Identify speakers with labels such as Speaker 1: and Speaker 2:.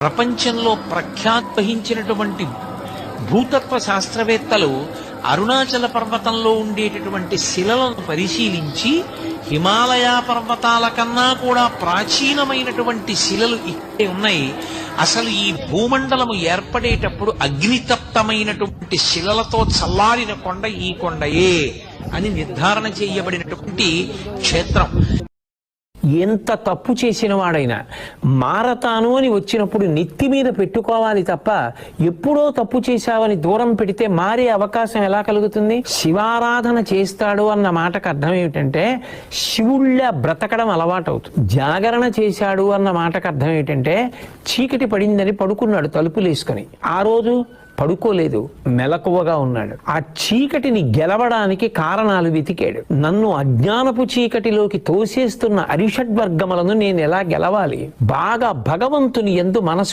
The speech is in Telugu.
Speaker 1: ప్రపంచంలో ప్రఖ్యాతి భూతత్వ శాస్త్రవేత్తలు అరుణాచల పర్వతంలో ఉండేటటువంటి శిలలను పరిశీలించి హిమాలయ పర్వతాల కన్నా కూడా ప్రాచీనమైనటువంటి శిలలు ఇక్కడే ఉన్నాయి. అసలు ఈ భూమండలము ఏర్పడేటప్పుడు అగ్నితప్తమైనటువంటి శిలలతో చల్లారిన కొండ ఈ కొండయే అని నిర్ధారణ చేయబడినటువంటి క్షేత్రం.
Speaker 2: ఎంత తప్పు చేసిన వాడైనా మారతాను అని వచ్చినప్పుడు నెత్తి మీద పెట్టుకోవాలి తప్ప ఎప్పుడో తప్పు చేశావని దూరం పెడితే మారే అవకాశం ఎలా కలుగుతుంది? శివారాధన చేస్తాడు అన్న మాటకు అర్థం ఏమిటంటే శివుళ్ళ బ్రతకడం అలవాటు అవుతుంది. జాగరణ చేశాడు అన్న మాటకు అర్థం ఏమిటంటే చీకటి పడిందని పడుకున్నాడు తలుపులేసుకొని. ఆ రోజు పడుకోలేదు, మెలకువగా ఉన్నాడు. ఆ చీకటిని గెలవడానికి కారణాలు వెతికాడు. నన్ను అజ్ఞానపు చీకటిలోకి తోసేస్తున్న అరిషడ్వర్గములను నేను ఎలా గెలవాలి? బాగా భగవంతుని యందు మనసు